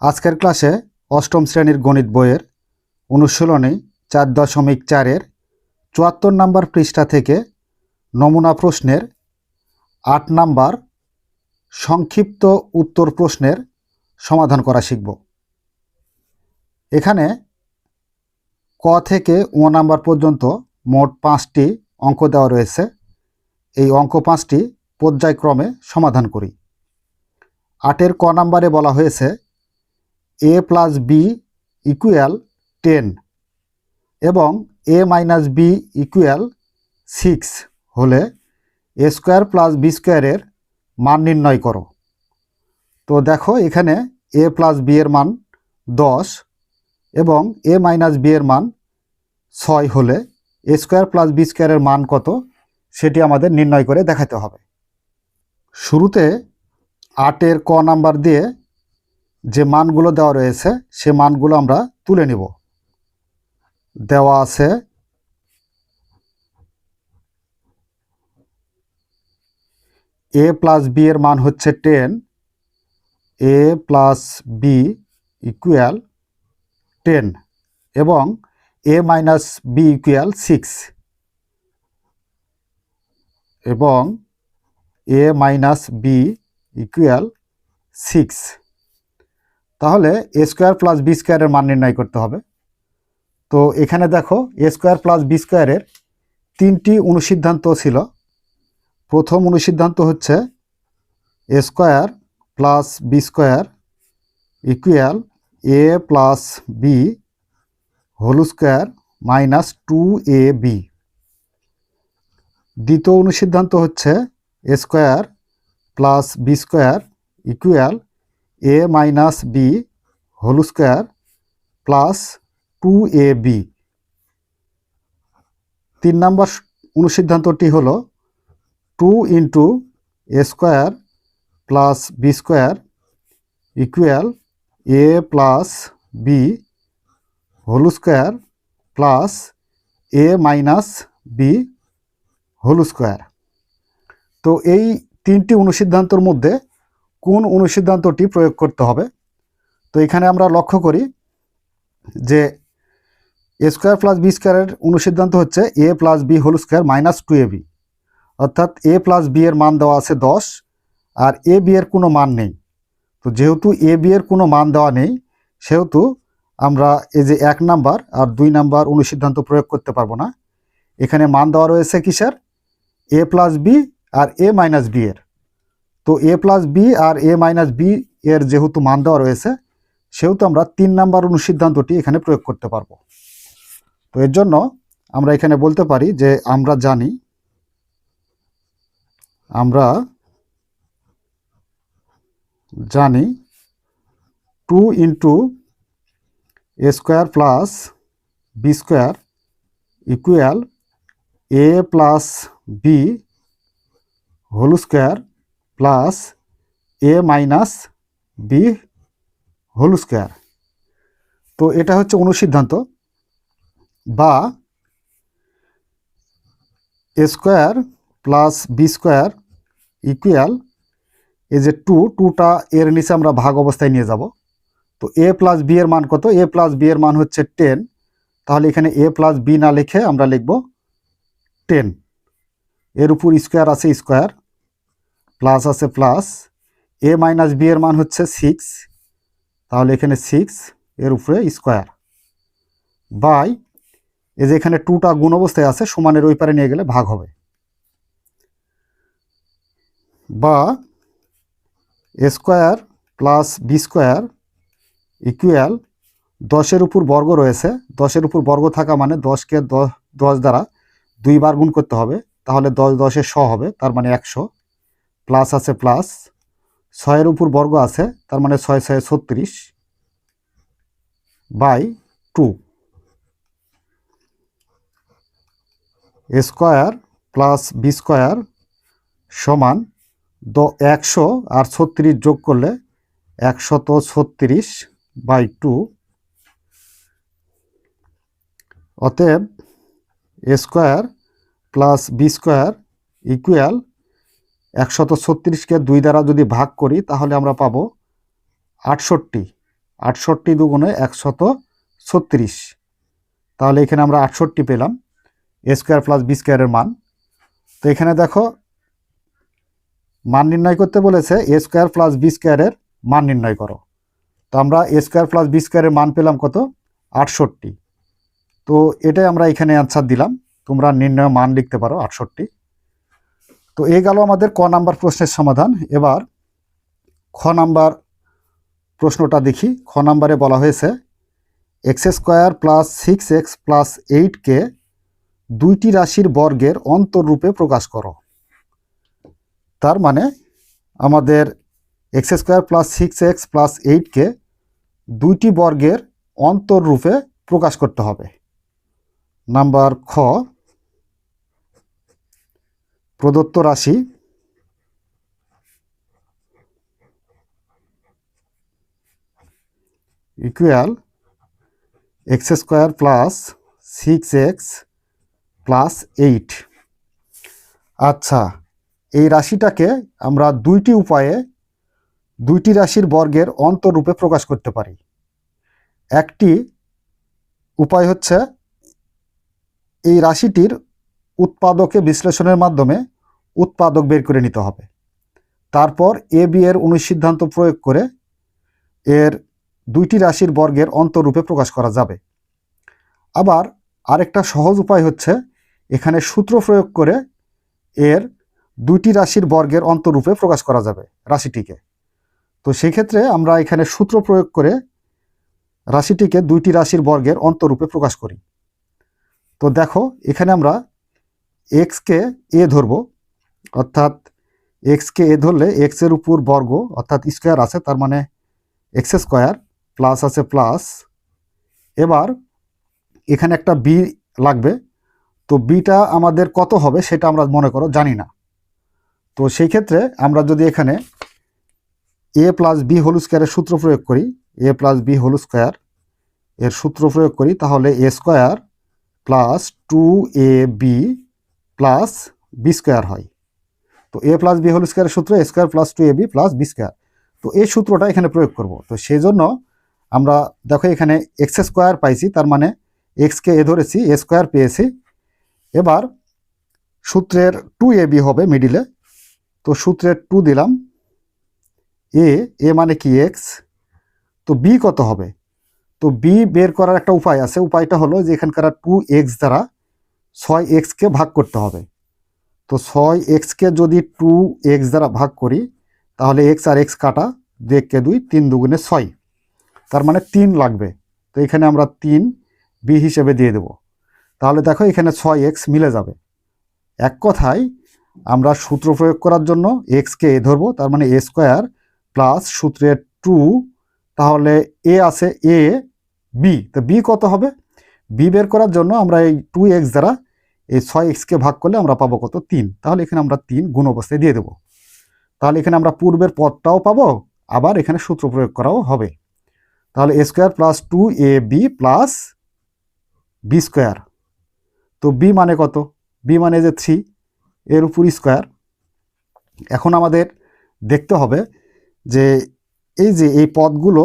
আজকের ক্লাসে অষ্টম শ্রেণীর গণিত বইয়ের অনুশীলনী 4.4-এর 74 নম্বর পৃষ্ঠা থেকে নমুনা প্রশ্নের 8 নম্বর সংক্ষিপ্ত উত্তর প্রশ্নের সমাধান করা শিখব। এখানে ক থেকে ও নাম্বার পর্যন্ত মোট 5টি অঙ্ক দেওয়া রয়েছে। এই অঙ্ক 5টি পর্যায়ক্রমে সমাধান করি। 8-এর ক নাম্বারে বলা হয়েছে a প্লাস বি ইকুয়াল 10 এবং a মাইনাস বি ইকুয়াল 6 হলে a স্কোয়ার প্লাস বি স্কোয়ারের মান নির্ণয় করো। তো দেখো এখানে a প্লাস বি এর মান 10 এবং a মাইনাস বি এর মান 6 হলে a স্কোয়ার প্লাস বি স্কোয়ারের মান কত সেটি আমাদের নির্ণয় করে দেখাতে হবে। শুরুতে 8-এর ক নাম্বার দিয়ে যে মানগুলো দেওয়া রয়েছে সে মানগুলো আমরা তুলে নিব। দেওয়া আছে a প্লাস বি এর মান হচ্ছে 10, a প্লাস বি ইকুয়াল 10 এবং a মাইনাস বি ইকুয়াল 6 এবং a মাইনাস বি ইকুয়াল 6। তাহলে a স্কোয়ার প্লাস বি স্কোয়ারের মান নির্ণয় করতে হবে। তো এখানে দেখো a স্কোয়ার প্লাস বি স্কোয়ারের 3টি অনুসিদ্ধান্ত ছিল। প্রথম অনুসিদ্ধান্ত হচ্ছে a square plus B square equal a plus B whole square minus 2ab। দ্বিতীয় অনুসিদ্ধান্ত হচ্ছে a square plus B square equal a minus B whole square plus 2ab। 3 নম্বর অনুসিদ্ধান্তটি হলো 2 into a square plus B square equal a plus B whole square plus a minus B whole square. তো এই 3টি অনুসিদ্ধান্তর মধ্যে কোন অনুসিদ্ধান্তটি প্রয়োগ করতে হবে? তো এখানে আমরা লক্ষ্য করি যে a স্কোয়ার প্লাস বি স্কোয়ারের অনুসিদ্ধান্ত হচ্ছে a plus B whole square minus 2ab, অর্থাৎ a প্লাস বি এর মান দেওয়া আছে 10 আর a বি এর কোনো মান নেই। তো যেহেতু a বি এর কোনো মান দেওয়া নেই সেহেতু আমরা এই যে 1 নাম্বার আর 2 নাম্বার অনুসিদ্ধান্ত প্রয়োগ করতে পারবো না। এখানে মান দেওয়া রয়েছে কিসের? a প্লাস বি আর a মাইনাস বি এর। তো a প্লাস বি আর a মাইনাস বি এর যেহেতু মান দেওয়া রয়েছে সেহেতু আমরা 3 নাম্বার অনুসিদ্ধান্তটি এখানে প্রয়োগ করতে পারবো। তো এর জন্য আমরা এখানে বলতে পারি যে আমরা জানি 2 into a square plus B square equal a plus B whole square plus a minus B whole square. তো এটা হচ্ছে অনুসিদ্ধান্ত, বা a square plus B square equal এই যে 2টা এর নিচে আমরা ভাগ অবস্থায় নিয়ে যাব। তো a প্লাস বি এর মান কত? a প্লাস বি এর মান হচ্ছে 10, তাহলে এখানে a প্লাস বি না লিখে আমরা লিখব 10। এর উপর স্কোয়ার আছে স্কোয়ার, প্লাস আছে প্লাস, a মাইনাস বি এর মান হচ্ছে 6, তাহলে এখানে 6 এর উপরে স্কোয়ার, বাই এই যে এখানে 2টা গুণ অবস্থায় আছে সমানের ওই পারে নিয়ে গেলে ভাগ হবে, বা a square plus B square equal 10-এর উপর বর্গ রয়েছে, 10-এর উপর বর্গ থাকা মানে 10কে 10 দ্বারা 2 বার গুণ করতে হবে, তাহলে 10 10-এর 100 হবে, তার মানে 100, প্লাস আছে প্লাস, 6-এর উপর বর্গ আছে তার মানে 6 6 36 by 2। a square plus B square সমান 100 আর 36 যোগ করলে 136 বাই 2। অতএব a square plus B square equal 136কে 2 দ্বারা যদি ভাগ করি তাহলে আমরা পাবো 68, 68 দুগুণে 136, তাহলে এখানে আমরা 68 পেলাম এ স্কোয়ার প্লাস বি স্কোয়ারের মান। তো এখানে দেখো মান নির্ণয় করতে বলেছে এ স্কোয়ার প্লাস বি স্কোয়ারের মান নির্ণয় করো। তো আমরা এ স্কোয়ার প্লাস বি স্কোয়ারের মান পেলাম কত? 68। তো এটাই আমরা এখানে অ্যান্সার দিলাম, তোমরা নির্ণয় মান লিখতে পারো 68। তো এই গেল আমাদের ক নাম্বার প্রশ্নের সমাধান। এবার খ নাম্বার প্রশ্নটা দেখি। খ নাম্বারে বলা হয়েছে X square plus 6x plus 8কে দুইটি রাশির বর্গের অন্তররূপে প্রকাশ করো। তার মানে আমাদের X square plus 6x plus 8কে দুইটি বর্গের অন্তররূপে প্রকাশ করতে হবে। নাম্বার খ, প্রদত্ত রাশি equal x square plus 6x plus 8। আচ্ছা, এই রাশিটাকে আমরা দুইটি উপায়ে দুইটি রাশির বর্গের অন্তররূপে প্রকাশ করতে পারি। একটি উপায় হচ্ছে এই রাশিটির উৎপাদকে বিশ্লেষণের মাধ্যমে উৎপাদক বের করে নিতে হবে, তারপর এ বি এর অনুসিদ্ধান্ত প্রয়োগ করে এর দুইটি রাশির বর্গের অন্তররূপে প্রকাশ করা যাবে। আবার আরেকটা সহজ উপায় হচ্ছে এখানে সূত্র প্রয়োগ করে এর দুইটি রাশির বর্গের অন্তররূপে প্রকাশ করা যাবে রাশিটিকে। তো সেই ক্ষেত্রে আমরা এখানে সূত্র প্রয়োগ করে রাশিটিকে দুইটি রাশির বর্গের অন্তররূপে প্রকাশ করি। তো দেখো এখানে আমরা এক্সকে এ ধরব, অর্থাৎ এক্সকে এ ধরলে এক্সের উপর বর্গ অর্থাৎ স্কোয়ার আছে, তার মানে এক্স স্কোয়ার প্লাস আছে প্লাস। এবার এখানে একটা বি লাগবে, তো বিটা আমাদের কত হবে সেটা আমরা মনে করো জানি না। তো সেই ক্ষেত্রে আমরা যদি এখানে এ প্লাস বি হোল স্কোয়ারের সূত্র প্রয়োগ করি, A plus B whole square এর সূত্র প্রয়োগ করি, তাহলে A square plus 2ab plus B square হয়। তো এ প্লাস বি হোল স্কোয়ারের সূত্র A square plus 2ab plus B square. তো এই সূত্রটা এখানে প্রয়োগ করব। তো সেই জন্য আমরা দেখো এখানে এক্স স্কোয়ার পাইছি, তার মানে এক্সকে এ ধরেছি, এ স্কোয়ার পেয়েছি। এবার সূত্রের 2ab হবে মিডিলে, তো সূত্রের 2 দিলাম, এ মানে কি এক্স, তো বি কত হবে? তো বি বের করার একটা উপায় আছে, উপায়টা হলো যে এখানকার 2x দ্বারা 6xকে ভাগ করতে হবে। তো 6xকে যদি 2x দ্বারা ভাগ করি তাহলে x আর x কাটা, 2 2 3 দুগুণে 6, তার মানে 3 লাগবে। তো এখানে আমরা 3 বি হিসেবে দিয়ে দেব। তাহলে দেখো এখানে 6x মিলে যাবে। এক কথায় আমরা সূত্র প্রয়োগ করার জন্য এক্সকে এ ধরবো, তার মানে এ স্কোয়ার প্লাস সূত্রের 2, তাহলে এ আছে এ বি, তো বি কত হবে? বি বের করার জন্য আমরা এই 2x দ্বারা এই 6xকে ভাগ করলে আমরা পাবো কত? 3। তাহলে এখানে আমরা 3 গুণ অবস্থায় দিয়ে দেবো। তাহলে এখানে আমরা পূর্বের পদটাও পাবো, আবার এখানে সূত্র প্রয়োগ করাও হবে। তাহলে A square plus 2ab plus B square. তো বি মানে কত? বি মানে যে 3, এর উপর স্কোয়ার। এখন আমাদের দেখতে হবে যে এই পদগুলো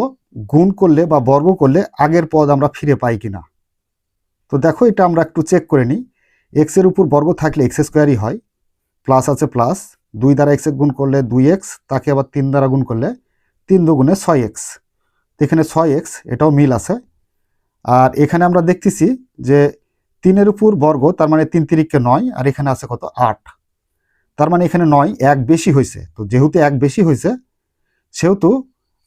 গুণ করলে বা বর্গ করলে আগের পদ আমরা ফিরে পাই কিনা। তো দেখো এটা আমরা একটু চেক করে নিই। এক্সের উপর বর্গ থাকলে এক্স স্কোয়ারই হয়, প্লাস আছে প্লাস, 2 দ্বারা এক্স গুণ করলে 2x, তাকে আবার 3 দ্বারা গুণ করলে 3 দুগুণে 6x। তো এখানে 6x, এটাও মিল আছে। আর এখানে আমরা দেখতেছি যে 3-এর উপর বর্গ, তার মানে 3 তিরিকে 9, আর এখানে আছে কত? 8, তার মানে এখানে 9 এক বেশি হয়েছে। তো যেহেতু এক বেশি হয়েছে সেহেতু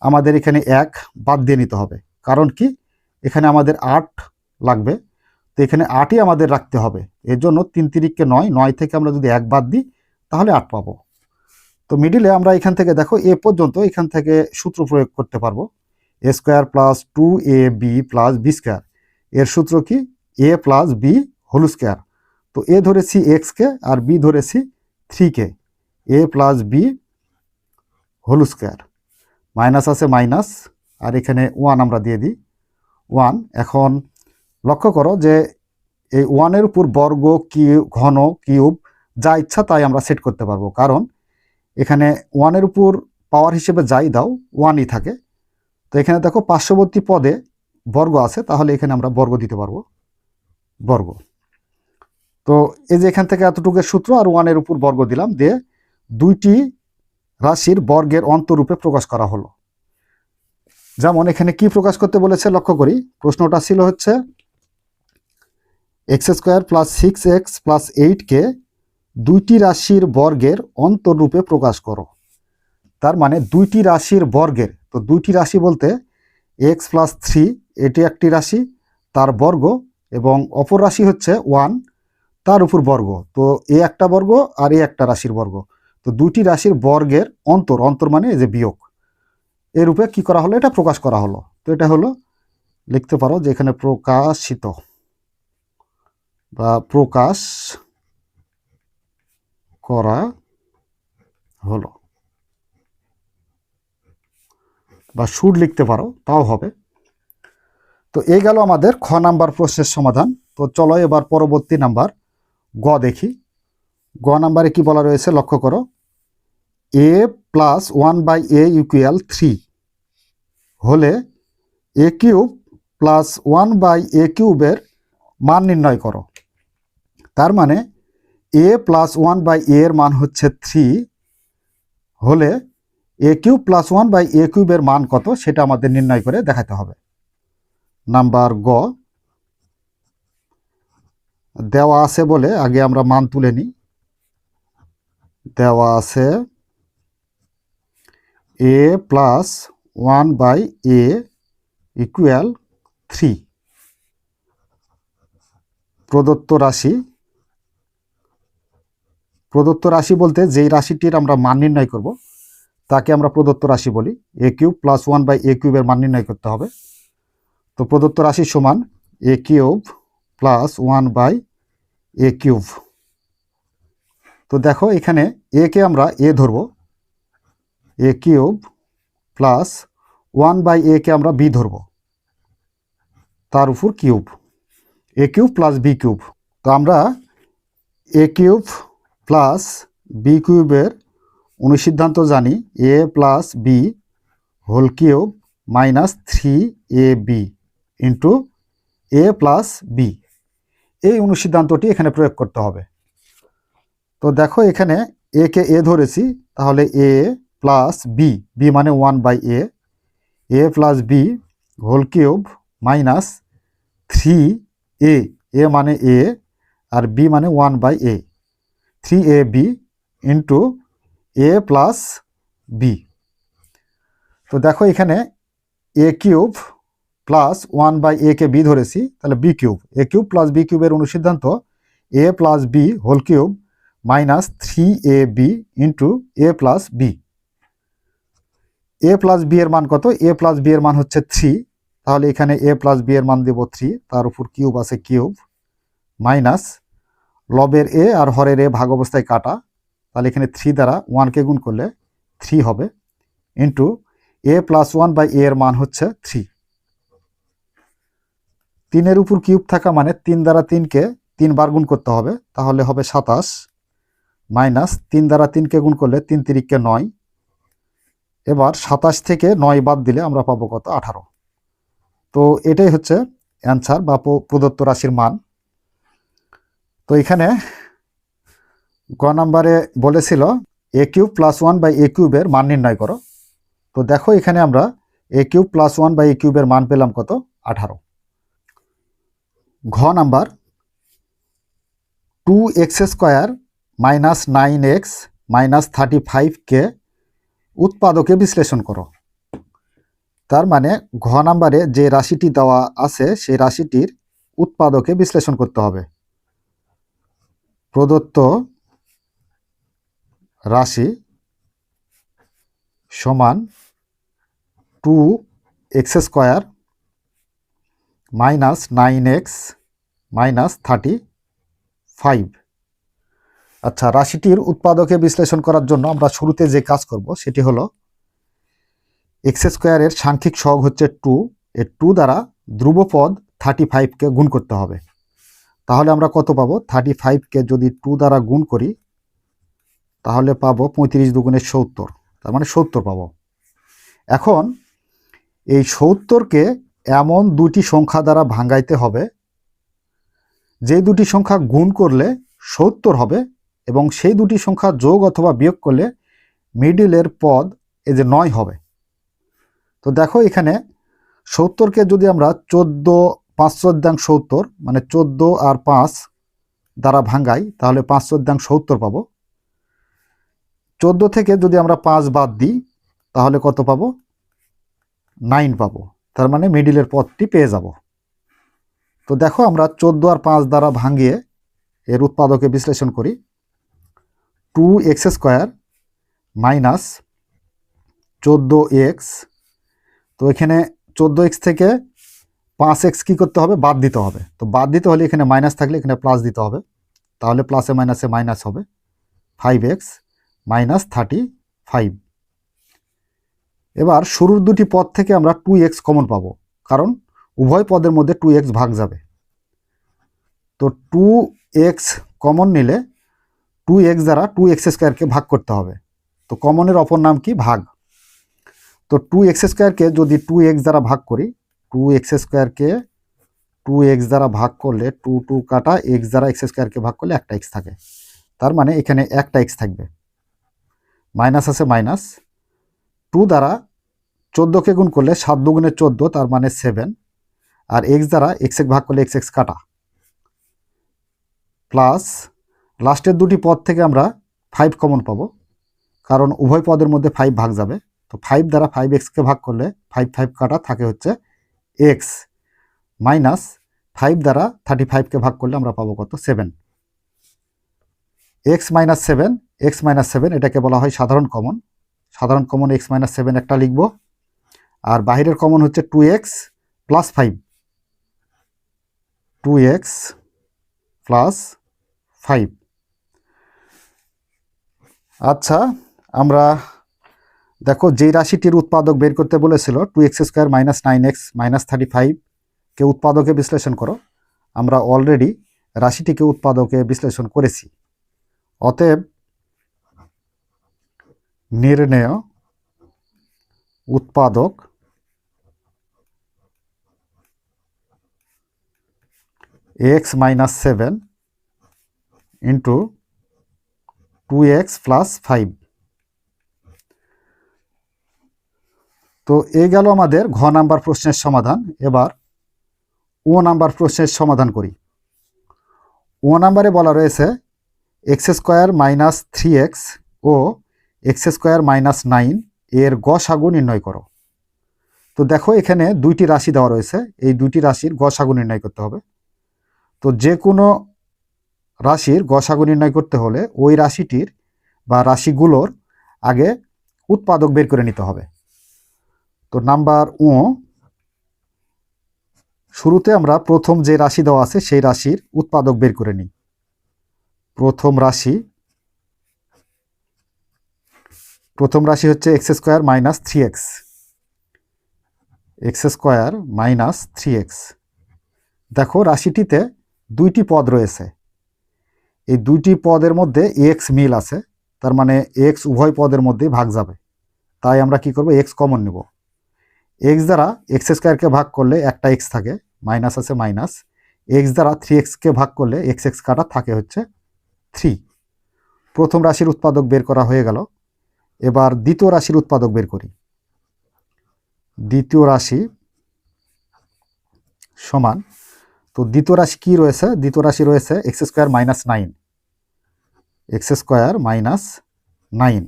আমাদের এখানে 1 বাদ দিয়ে নিতে হবে। কারণ কি, এখানে আমাদের 8 লাগবে, তো এখানে 8ই আমাদের রাখতে হবে। এর জন্য 3 তিরিকে 9, 9 থেকে আমরা যদি 1 বাদ দিই তাহলে 8 পাবো। তো মিডিলে আমরা এখান থেকে দেখো এ পর্যন্ত এখান থেকে সূত্র প্রয়োগ করতে পারবো, A square plus 2ab plus B square. এর সূত্র কি? A plus B whole square. তো এ ধরেছি এক্সকে আর বি ধরেছি 3কে, A plus B whole square. Minus আছে মাইনাস, আর এখানে 1 আমরা দিয়ে দিই 1। এখন লক্ষ্য করো যে এই 1-এর উপর বর্গ, ঘন, কিউব যা ইচ্ছা তাই আমরা সেট করতে পারবো, কারণ এখানে 1-এর উপর পাওয়ার হিসেবে যাই দাও 1ই থাকে। তো এখানে দেখো পার্শ্ববর্তী পদে বর্গ আছে, তাহলে এখানে আমরা বর্গ দিতে পারবো, বর্গ। তো এই যে এখান থেকে এতটুকুর সূত্র আর 1 উপর বর্গ দিলাম, দিয়ে দুইটি রাশির বর্গের অন্তরূপে প্রকাশ করা হলো। যেমন এখানে কি প্রকাশ করতে বলেছে লক্ষ্য করি, প্রশ্নটা ছিল হচ্ছে x² + 6x + 8কে দুইটি রাশির বর্গের অন্তরূপে প্রকাশ করো। তার মানে দুইটি রাশির বর্গের, তো দুইটি রাশি বলতে x + 3 এটি একটি রাশি তার বর্গ, এবং অপর রাশি হচ্ছে 1 তার উপর বর্গ। তো এ একটা বর্গ আর এ একটা রাশির বর্গ, তো দুইটি রাশির বর্গের অন্তর, অন্তর মানে এই যে বিয়োগ, এর রূপে কি করা হলো, এটা প্রকাশ করা হলো। তো এটা হলো, লিখতে পারো যে এখানে প্রকাশিত বা প্রকাশ করা হলো, বা শুড লিখতে পারো, তাও হবে। তো এই গেল আমাদের খ নাম্বার প্রশ্নের সমাধান। তো চলো এবার পরবর্তী নাম্বার গ দেখি। গ নাম্বারে কি বলা রয়েছে লক্ষ্য করো, a + 1/a = 3 হলে a³ + 1/a³ এর মান নির্ণয় করো। তার মানে a + 1/a এর মান হচ্ছে 3 হলে a³ + 1/a³ এর মান কত সেটা আমাদের নির্ণয় করে দেখাতে হবে। নাম্বার গ, দেওয়া আছে বলে আগে আমরা মান তুলে নিই। দেওয়া আছে a + 1/a = 3, প্রদত্ত রাশি, প্রদত্ত রাশি বলতে যেই রাশিটির আমরা মান নির্ণয় করব তাকে আমরা প্রদত্ত রাশি বলি। a³ + 1/a³ এর মান নির্ণয় করতে হবে। তো প্রদত্ত রাশি সমান a³ + 1/a³। তো দেখো এখানে a কে আমরা a ধরব, a³ + 1/a কে আমরা b ধরব, তার উপর কিউব, a³ + b³। তো আমরা a³ + b³ এর অনুসিদ্ধান্ত জানি, a + b whole cube -3ab into a + b। এই অনুসিদ্ধান্তটি এখানে প্রয়োগ করতে হবে। তো দেখো এখানে a কে a ধরেছি, তাহলে a + b, b মানে 1/a, a + b whole cube -3a, a মানে a আর b মানে 1/a, 3ab into a + b। তো দেখো এখানে a³ + 1/a কে b ধরেছি, তাহলে b³ a³ + b³ এর অনুসিদ্ধান্ত a + b whole cube -3ab into a + b। a + b এর মান কত, a + b এর মান হচ্ছে 3, তাহলে এখানে a + b এর মান দেব 3, তার উপর কিউব আছে কিউব, মাইনাস লবের a আর হরের a ভাগ অবস্থায় কাটা, তাহলে এখানে 3 দ্বারা 1কে গুণ করলে 3 হবে, ইন্টু a + 1/a এর মান হচ্ছে 3। 3-এর উপর কিউব থাকা মানে 3 দ্বারা 3কে 3 বার গুণ করতে হবে, তাহলে হবে 27, মাইনাস 3 দ্বারা 3কে গুণ করলে 3 × 3 = 9। এবার 27 থেকে 9 বাদ দিলে আমরা পাবো কত, 18। তো এটাই হচ্ছে অ্যান্সার বা প্রদত্ত রাশির মান। তো এখানে গ নাম্বারে বলেছিল a³ + 1/a³ এর মান নির্ণয় করো। তো দেখো এখানে আমরা a³ + 1/a³ এর মান পেলাম কত, 18। ঘ নাম্বার 2x² - 9x - 35কে উৎপাদকে বিশ্লেষণ করো। তার মানে ঘ নাম্বারে যে রাশিটি দেওয়া আছে সেই রাশিটির উৎপাদকে বিশ্লেষণ করতে হবে। প্রদত্ত রাশি সমান 2x² - 9x - 35। আচ্ছা, রাশিটির উৎপাদকে বিশ্লেষণ করার জন্য আমরা শুরুতে যে কাজ করব সেটি হলো x² এর সাংখ্যিক সহগ হচ্ছে 2, এই 2 দ্বারা ধ্রুবপদ 35কে গুণ করতে হবে। তাহলে আমরা কত পাবো, 35কে যদি 2 দ্বারা গুণ করি তাহলে পাবো 35 × 2 = 70, তার মানে 70 পাবো। এখন এই 70কে এমন দুটি সংখ্যা দ্বারা ভাঙাইতে হবে যে দুটি সংখ্যা গুণ করলে 70 হবে এবং সেই দুটি সংখ্যা যোগ অথবা বিয়োগ করলে মিডিলের পদ এই যে 9 হবে। তো দেখো এখানে 70কে যদি আমরা 14 5/70 মানে 14 আর 5 দ্বারা ভাঙাই তাহলে 5/70 পাবো। 14 থেকে যদি আমরা 5 বাদ দিই তাহলে কত পাবো? 9 পাবো। তার মানে মিডিলের পদটি পেয়ে যাব। তো দেখো আমরা 14 আর 5 দ্বারা ভাঙিয়ে এর উৎপাদকে বিশ্লেষণ করি। 2x² minus 14x। তো এখানে 14x থেকে 5x কি করতে হবে? বাদ দিতে হবে। তো বাদ দিতে হলে এখানে মাইনাস থাকলে এখানে প্লাস দিতে হবে, তাহলে প্লাসে মাইনাসে মাইনাস হবে। 5x minus 35। এবার শুরুর দুটি পদ থেকে আমরা 2x কমন পাবো, কারণ উভয় পদের মধ্যে 2x ভাগ যাবে। তো 2x কমন নিলে 2x দ্বারা 2x² ভাগ করতে হবে। তো কমনের অপর নাম কি? ভাগ। তো 2x² যদি 2x দ্বারা ভাগ করি, 2x² 2x দ্বারা ভাগ করলে 2 কাটা x দ্বারা x² ভাগ করলে একটা x থাকে, তার মানে এখানে একটা x থাকবে। মাইনাস আছে মাইনাস, 2 দ্বারা 14কে গুণ করলে 7 দুগুণে 14, তার মানে 7, আর x দ্বারা x ভাগ করলে x কাটা, প্লাস লাস্টের দুটি পদ থেকে আমরা 5 কমন পাবো, কারণ উভয় পদের মধ্যে 5 ভাগ যাবে। তো 5 দ্বারা 5x ভাগ করলে 5 কাটা থাকে হচ্ছে x, মাইনাস 5 দ্বারা 35কে ভাগ করলে আমরা পাবো কত? 7। x মাইনাস 7 এটাকে বলা হয় সাধারণ কমন। সাধারণ কমন x মাইনাস 7 একটা লিখব, আর বাহিরের কমন হচ্ছে 2x প্লাস 5, 2x প্লাস 5। আচ্ছা, আমরা দেখো যেই রাশিটির উৎপাদক বের করতে বলেছিল 2x² মাইনাস 9x মাইনাস 35কে উৎপাদকে বিশ্লেষণ করো, আমরা অলরেডি রাশিটিকে উৎপাদকে বিশ্লেষণ করেছি। অতএব নির্ণেয় উৎপাদক x minus 7 into 2x plus 5। তো এই গেল আমাদের ঘ নাম্বার প্রশ্নের সমাধান। এবার ও নাম্বার প্রশ্নের সমাধান করি। ও নাম্বারে বলা রয়েছে x² মাইনাস 3x ও x² মাইনাস 9 এর গসাগু নির্ণয় করো। তো দেখো এখানে দুইটি রাশি দেওয়া রয়েছে, এই দুইটি রাশির গসাগু নির্ণয় করতে হবে। তো যে কোনো রাশির গসাগু নির্ণয় করতে হলে ওই রাশিটির বা রাশিগুলোর আগে উৎপাদক বের করে নিতে হবে। তো নাম্বার ও, শুরুতে আমরা প্রথম যে রাশি দেওয়া আছে সেই রাশির উৎপাদক বের করে নিই। প্রথম রাশি হচ্ছে x² minus 3x, x² minus 3x। দেখো রাশিটিতে দুইটি পদ রয়েছে, এই দুইটি পদের মধ্যে x মিল আছে, তার মানে x উভয় পদের মধ্যেই ভাগ যাবে। তাই আমরা কি করব? x কমন নেব। x দ্বারা x² ভাগ করলে একটা x থাকে, মাইনাস আছে মাইনাস। x দ্বারা 3x ভাগ করলে x কাটা থাকে হচ্ছে 3। প্রথম রাশির উৎপাদক বের করা হয়ে গেল। এবার দ্বিতীয় রাশির উৎপাদক বের করি। দ্বিতীয় রাশি সমান, তো দ্বিতীয় রাশি কি রয়েছে? দ্বিতীয় রাশি রয়েছে x² মাইনাস 9, x² মাইনাস 9।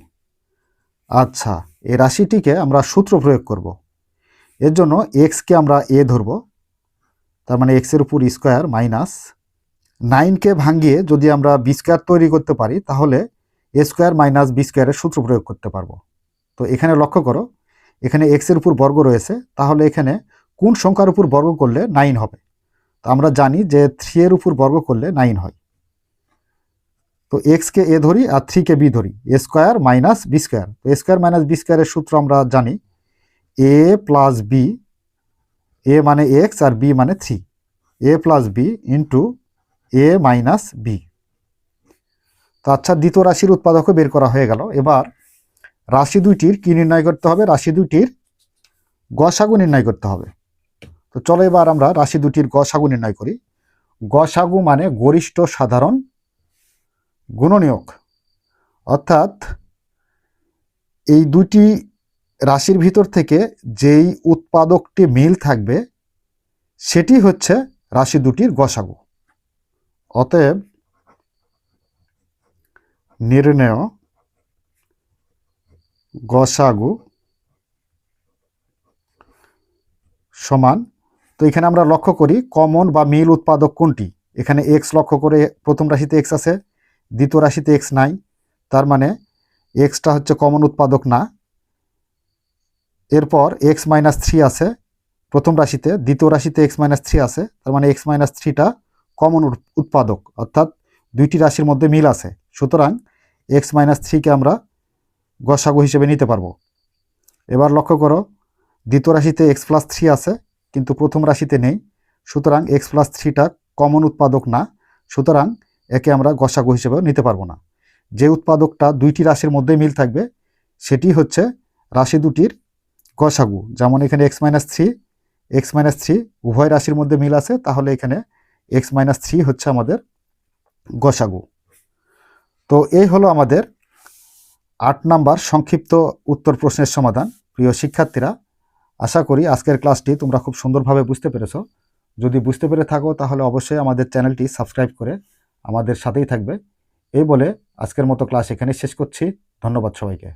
আচ্ছা, এই রাশিটিকে আমরা সূত্র প্রয়োগ করব। এর জন্য এক্সকে আমরা এ ধরব, তার মানে এক্সের উপর স্কোয়ার মাইনাস 9কে ভাঙিয়ে যদি আমরা b² তৈরি করতে পারি তাহলে a² মাইনাস b² সূত্র প্রয়োগ করতে পারবো। তো এখানে লক্ষ্য করো, এখানে এক্সের উপর বর্গ রয়েছে, তাহলে এখানে কোন সংখ্যার উপর বর্গ করলে 9 হবে? তো আমরা জানি যে 3 এর উপর বর্গ করলে 9 হয়। তো এক্সকে এ ধরি আর 3কে বি ধরি, a² মাইনাস b²। তো a² মাইনাস b² এর সূত্র আমরা জানি a প্লাস বি, এ মানে এক্স আর বি মানে 3, a plus B into A minus B. তো আচ্ছা, দ্বিতীয় রাশির উৎপাদকও বের করা হয়ে গেল। এবার রাশি দুইটির কি নির্ণয় করতে হবে? রাশি দুইটির গসাগু নির্ণয় করতে হবে। তো চলো এবার আমরা রাশি দুটির গসাগু নির্ণয় করি। গসাগু মানে গরিষ্ঠ সাধারণ গুণনীয়ক, অর্থাৎ এই দুটি রাশির ভিতর থেকে যেই উৎপাদকটি মিল থাকবে সেটি হচ্ছে রাশি দুটির গসাগু। অতএব নির্ণেয় গসাগু সমান, তো এখানে আমরা লক্ষ্য করি কমন বা মিল উৎপাদক কোনটি। এখানে এক্স লক্ষ্য করে, প্রথম রাশিতে এক্স আছে, দ্বিতীয় রাশিতে এক্স নাই, তার মানে এক্সটা হচ্ছে কমন উৎপাদক না। এরপর এক্স মাইনাস থ্রি আছে প্রথম রাশিতে, দ্বিতীয় রাশিতে এক্স মাইনাস থ্রি আছে, তার মানে এক্স মাইনাস থ্রিটা কমন উৎপাদক, অর্থাৎ দুইটি রাশির মধ্যে মিল আছে। সুতরাং এক্স মাইনাস থ্রিকে আমরা গসাগু হিসেবে নিতে পারবো। এবার লক্ষ্য করো, দ্বিতীয় রাশিতে এক্স প্লাস থ্রি আছে কিন্তু প্রথম রাশিতে নেই, সুতরাং এক্স প্লাস থ্রিটা কমন উৎপাদক না, সুতরাং একে আমরা গসাগু হিসেবেও নিতে পারবো না। যে উৎপাদকটা দুইটি রাশির মধ্যে মিল থাকবে সেটি হচ্ছে রাশি দুটির গসাগু। যেমন এখানে এক্স মাইনাস থ্রি উভয় রাশির মধ্যে মিল আছে, তাহলে এখানে এক্স মাইনাস থ্রি হচ্ছে আমাদের গসাগু। তো এই হলো আমাদের 8 নাম্বার সংক্ষিপ্ত উত্তর প্রশ্নের সমাধান। প্রিয় শিক্ষার্থীরা, আশা করি আজকের ক্লাসটি তোমরা খুব সুন্দরভাবে বুঝতে পেরেছো। যদি বুঝতে পেরে থাকো তাহলে অবশ্যই আমাদের চ্যানেলটি সাবস্ক্রাইব করে আমাদের সাথেই থাকবে। এই বলে আজকের মতো ক্লাস এখানে শেষ করছি। ধন্যবাদ সবাইকে।